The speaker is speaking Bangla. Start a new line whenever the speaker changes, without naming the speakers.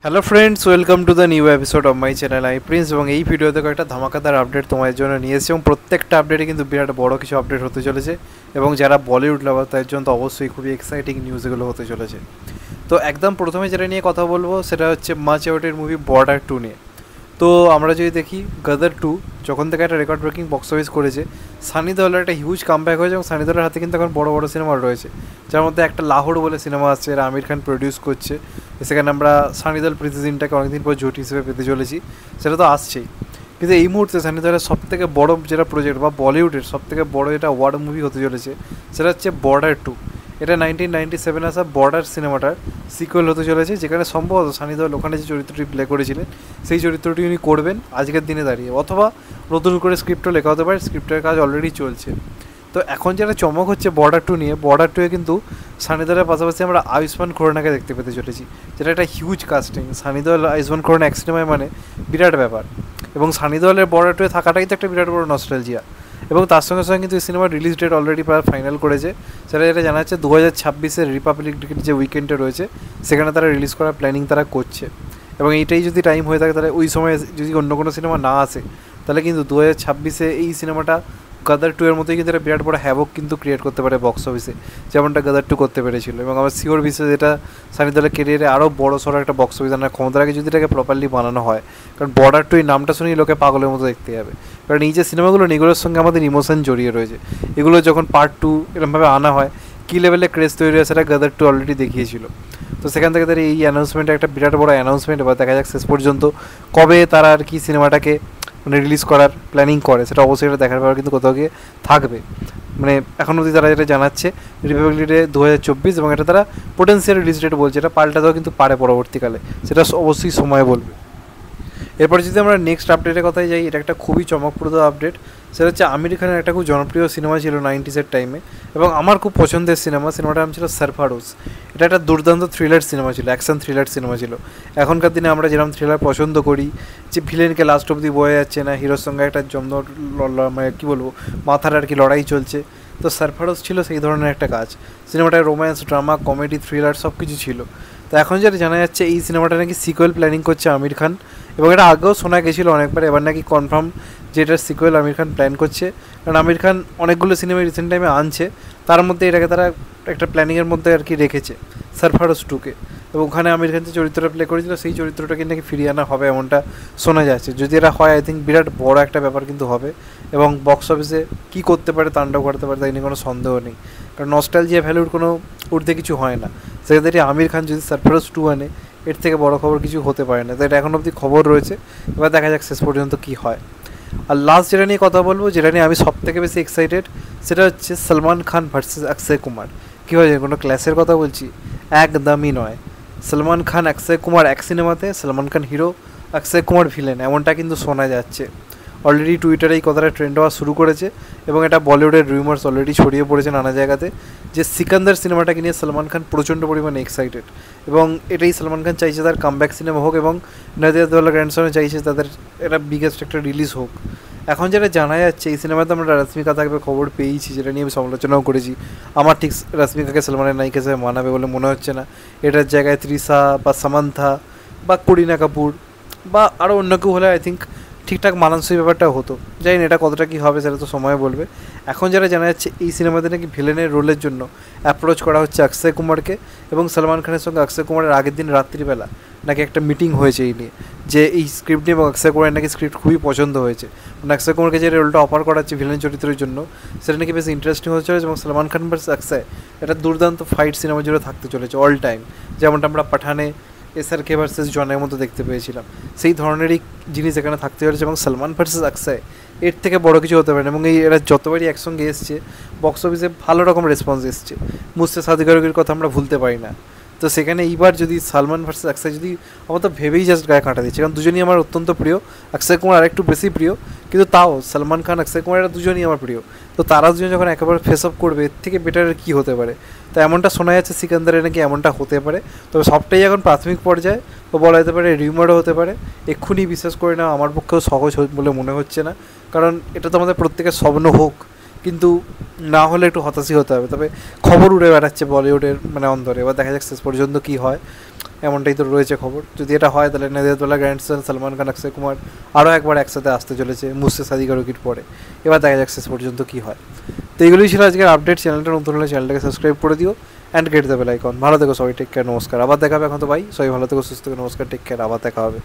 Hello friends, welcome to the new episode of my channel I Prince. এবং এই ভিডিওতে কয়েকটা ধামাকাদার আপডেট তোমাদের জন্য নিয়ে এসেছি, এবং প্রত্যেকটা আপডেটে কিন্তু বিরাট বড় কিছু আপডেট হতে চলেছে। এবং যারা বলিউড লাভার তাদের জন্য তো অবশ্যই খুবই এক্সাইটিং নিউজ এগুলো হতে চলেছে। তো একদম প্রথমে যেটা নিয়ে কথা বলবো সেটা হচ্ছে মাচ অ্যাওয়েটেড মুভি বর্ডার 2 নিয়ে। তো আমরা যদি দেখি গদর 2 যখন থেকে একটা রেকর্ড ব্রেকিং বক্স অফিস করেছে, সানি দেওয়ালের একটা হিউজ কামব্যাক হয়েছে, এবং সানি দেওয়ালের হাতে কিন্তু এখন বড় বড় সিনেমা রয়েছে, যার মধ্যে একটা লাহোর বলে সিনেমা আসছে, এরা আমির খান প্রডিউস করছে। সেখানে আমরা সানি দেওয়াল প্রীতি জিন্টাকে অনেকদিন পর জুটি হিসেবে পেতে চলেছি, সেটা তো আসছেই। কিন্তু এই মুহূর্তে সানি দেওয়ালের সবথেকে বড় যেটা প্রজেক্ট বা বলিউডের সবথেকে বড় যেটা ওয়ার্ড মুভি হতে চলেছে সেটা হচ্ছে বর্ডার 2। এটা 1997 আসা বর্ডার সিনেমাটার সিকুয়েল হতে চলেছে, যেখানে সম্ভবত সানি দেওয়াল ওখানে যে চরিত্রটি প্লে করেছিলেন সেই চরিত্রটি উনি করবেন আজকের দিনে দাঁড়িয়ে, অথবা নতুন করে স্ক্রিপ্টও লেখা হতে পারে, স্ক্রিপ্টের কাজ অলরেডি চলছে। তো এখন যেটা চমক হচ্ছে বর্ডার 2 নিয়ে, বর্ডার 2-এ কিন্তু সানি দেওয়ালের পাশাপাশি আমরা আয়ুষ্মান খুরানাকে দেখতে পেতে চলেছি, যেটা একটা হিউজ কাস্টিং। সানি দেওয়াল আয়ুষ্মান খুরানা এক সিনেমায় মানে বিরাট ব্যাপার, এবং সানি দেওয়ালের বর্ডার 2-এ থাকাটাই তো একটা বিরাট বড় নস্টালজিয়া। এবং তার সঙ্গে সঙ্গে কিন্তু এই সিনেমার রিলিজ ডেট অলরেডি প্রায় ফাইনাল করেছে, সেটা যেটা জানা যাচ্ছে 2026-এর রিপাবলিক ডে যে উইকেন্ডে রয়েছে সেখানে তারা রিলিজ করার প্ল্যানিং তারা করছে। এবং এইটাই যদি টাইম হয়ে থাকে তাহলে ওই সময় যদি অন্য কোনো সিনেমা না আসে তাহলে কিন্তু 2026-এ এই সিনেমাটা গদর 2-এর মতোই কিন্তু একটা বিরাট বড় হ্যাভক কিন্তু ক্রিয়েট করতে পারে বক্স অফিসে, যেমনটা গদর 2 করতে পেরেছিল। এবং আমার শিওর বিশ্বাস এটা সানি দেওয়ালের কেরিয়ারে আরও বড় সড়ো একটা বক্স অফিস আনার ক্ষমতা রাখে যদি এটাকে প্রপারলি বানানো হয়। কারণ বর্ডার 2 এই নামটা শুনেই লোকে পাগলের মতো দেখতে যাবে, কারণ এই যে সিনেমাগুলো এগুলোর সঙ্গে আমাদের ইমোশন জড়িয়ে রয়েছে। এগুলো যখন পার্ট 2 এরকমভাবে আনা হয় কী লেভেলে ক্রেজ তৈরি হয় সেটা গদর 2 অলরেডি দেখিয়েছিল। তো সেখান থেকে তাদের এই অ্যানাউন্সমেন্টটা একটা বিরাট বড় অ্যানাউন্সমেন্ট, এবার দেখা যাক শেষ পর্যন্ত কবে তারা আর কি সিনেমাটাকে মানে রিলিজ করার প্ল্যানিং করে, সেটা অবশ্যই এটা দেখার পর কিন্তু কোথাও গিয়ে থাকবে। মানে এখন অবধি তারা যেটা জানাচ্ছে রিপাবলিক ডে 2024, এবং এটা তারা পোটেন্সিয়াল রিলিজ ডেট বলছে, এটা পাল্টাতেও কিন্তু পারে পরবর্তীকালে, সেটা অবশ্যই সময় বলবে। এরপর যদি আমরা নেক্সট আপডেটের কথায় যাই, এটা একটা খুবই চমকপ্রদ আপডেট। সেটা হচ্ছে আমির খানের একটা খুব জনপ্রিয় সিনেমা ছিল 90s-এর টাইমে, এবং আমার খুব পছন্দের সিনেমাটার নাম ছিল সরফারোজ। এটা একটা দুর্দান্ত থ্রিলার সিনেমা ছিল, অ্যাকশন থ্রিলার সিনেমা ছিল। এখনকার দিনে আমরা যেরকম থ্রিলার পছন্দ করি, যে ভিলেনকে লাস্ট অব্দি বয়ে যাচ্ছে না, হিরোর সঙ্গে একটা মানে কী বলবো মাথার আর কি লড়াই চলছে, তো সরফারোজ ছিল সেই ধরনের একটা কাজ। সিনেমাটায় রোম্যান্স, ড্রামা, কমেডি, থ্রিলার সব কিছু ছিল। তো এখন যেটা জানা যাচ্ছে এই সিনেমাটা নাকি সিকুয়েল প্ল্যানিং করছে আমির খান, এবং এটা আগেও শোনা গেছিলো অনেকবার, এবার নাকি কনফার্ম যে এটার সিকুয়েল আমির খান প্ল্যান করছে। কারণ আমির খান অনেকগুলো সিনেমা রিসেন্ট টাইমে আনছে, তার মধ্যে এটাকে তারা একটা প্ল্যানিংয়ের মধ্যে আর কি রেখেছে সরফারোজ 2-কে। এবং ওখানে আমির খান যে চরিত্রটা প্লে করেছিল সেই চরিত্রটাকে নাকি ফিরিয়ে আনা হবে এমনটা শোনা যাচ্ছে। যদি এটা হয় আই থিঙ্ক বিরাট বড় একটা ব্যাপার কিন্তু হবে, এবং বক্স অফিসে কী করতে পারে, তাণ্ডব করতে পারে, তাই নিয়ে কোনো সন্দেহ নেই। কারণ নস্টালজিয়া ভ্যালুর কোনো ঊর্ধ্বে কিছু হয় না, সেক্ষেত্রে আমির খান যদি সরফারোজ 2 আনে এর থেকে বড় খবর কিছু হতে পারে না। তো এটা এখন অবধি খবর রয়েছে, এবার দেখা যাক শেষ পর্যন্ত কী হয়। আর লাস্ট যেটা নিয়ে কথা বলবো, যেটা নিয়ে আমি সব থেকে বেশি এক্সাইটেড, সেটা হচ্ছে সলমান খান ভার্সেস অক্ষয় কুমার। কী হয়েছে, কোনো ক্লাসের কথা বলছি? একদমই নয়। সলমান খান অক্ষয় কুমার এক সিনেমাতে, সলমান খান হিরো, অক্ষয় কুমার ভিলেন, এমনটা কিন্তু শোনা যাচ্ছে। অলরেডি টুইটারে এই কথাটা ট্রেন্ড হওয়া শুরু করেছে, এবং এটা বলিউডের রিউমার্স অলরেডি ছড়িয়ে পড়েছে নানা জায়গাতে, যে সিকান্দার সিনেমাটাকে নিয়ে সলমান খান প্রচণ্ড পরিমাণে এক্সাইটেড। এবং এটাই সলমান খান চাইছে তার কামব্যাক সিনেমা হোক, এবং নাদিয়াদওয়ালা গ্র্যান্ডসনে চাইছে তাদের এটা বিগেস্ট একটা রিলিজ হোক। এখন যেটা জানা যাচ্ছে এই সিনেমাতে আমরা রশ্মিকা থাকবে খবর পেয়েছি, যেটা নিয়ে আমি সমালোচনাও করেছি। আমার ঠিক রশ্মিকাকে সলমানের নায়িকা হিসেবে মানাবে বলে মনে হচ্ছে না। এটার জায়গায় তৃষা বা সামান্থা বা করিনা কাপুর বা আরও অন্য কেউ হলে আই থিঙ্ক ঠিকঠাক মানানসই ব্যাপারটা হতো। জানি না এটা কতটা কী হবে, সেটা তো সময় বলবে। এখন যারা জানা যাচ্ছে এই সিনেমাতে নাকি ভিলেনের রোলের জন্য অ্যাপ্রোচ করা হচ্ছে অক্ষয় কুমারকে, এবং সলমান খানের সঙ্গে অক্ষয় কুমারের আগের দিন রাত্রিবেলা নাকি একটা মিটিং হয়েছে এই নিয়ে, যে এই স্ক্রিপ্ট নিয়ে, এবং অক্ষয় কুমারের নাকি স্ক্রিপ্ট খুবই পছন্দ হয়েছে। মানে অক্ষয় কুমারকে যে রোলটা অফার করা হচ্ছে ভিলেন চরিত্রের জন্য, সেটা নাকি বেশ ইন্টারেস্টিং হতে চলেছে। এবং সলমান খান ভার্সেস অক্ষয় এটা দুর্দান্ত ফাইট সিনেমা জুড়ে থাকতে চলেছে অল টাইম, যেমনটা আমরা পাঠানে SRK ভার্সেস জনের মতো দেখতে পেয়েছিলাম, সেই ধরনেরই জিনিস এখানে থাকতে চলেছে। এবং সলমান ভার্সেস অক্ষয় এর থেকে বড় কিছু হতে পারে না। এবং এই এরা যতবারই একসঙ্গে এসছে বক্স অফিসে ভালো রকম রেসপন্স এসছে, মুঝসে শাদি করেগির কথা আমরা ভুলতে পারি না। তো সেখানে এইবার যদি সলমান ভার্সেস অক্ষয়, যদি আমার তো ভেবেই জাস্ট গায়ে কাঁটা দিচ্ছে, কারণ দুজনই আমার অত্যন্ত প্রিয়। অক্ষয় কুমার আরেকটু বেশি প্রিয়, কিন্তু তাও সলমান খান অক্ষয় কুমার এরা দুজনই আমার প্রিয়। তো তারা দুজন যখন একেবারে ফেস অফ করবে এর থেকে বেটার কী হতে পারে। তো এমনটা শোনা যাচ্ছে সিকান্দারে নাকি এমনটা হতে পারে, তবে সবটাই এখন প্রাথমিক পর্যায়ে, তো বলা যেতে পারে রিউমারও হতে পারে। এক্ষুনি বিশ্বাস করে না আমার পক্ষেও সহজ বলে মনে হচ্ছে না, কারণ এটা তো আমাদের প্রত্যেকের স্বপ্ন হোক, কিন্তু না হলে একটু হতাশই হতে হবে। তবে খবর উড়ে বেড়াচ্ছে বলিউডের মানে অন্তরে, এবার দেখা যাক শেষ পর্যন্ত কী হয়। এমনটাই তো রয়েছে খবর। যদি এটা হয় তাহলে নেদেতলা গ্র্যান্ডসন, সালমান খান, অক্ষয় কুমার আরও একবার একসাথে আসতে চলেছে মুসে সাদিকা রকির পরে। এবার দেখা যাক শেষ পর্যন্ত কী হয়। তো এইগুলোই ছিল আজকের আপডেট। চ্যানেলটা নতুন হলে চ্যানেলটাকে সাবস্ক্রাইব করে দিও and get the bell icon. ভালো থেকো সবাই, টেক কেয়ার, নমস্কার। আবার দেখা হবে এখন তো ভাই, সবাই ভালো থেকো, সুস্থ থেকো, নমস্কার, টেক কেয়ার, আবার দেখা হবে।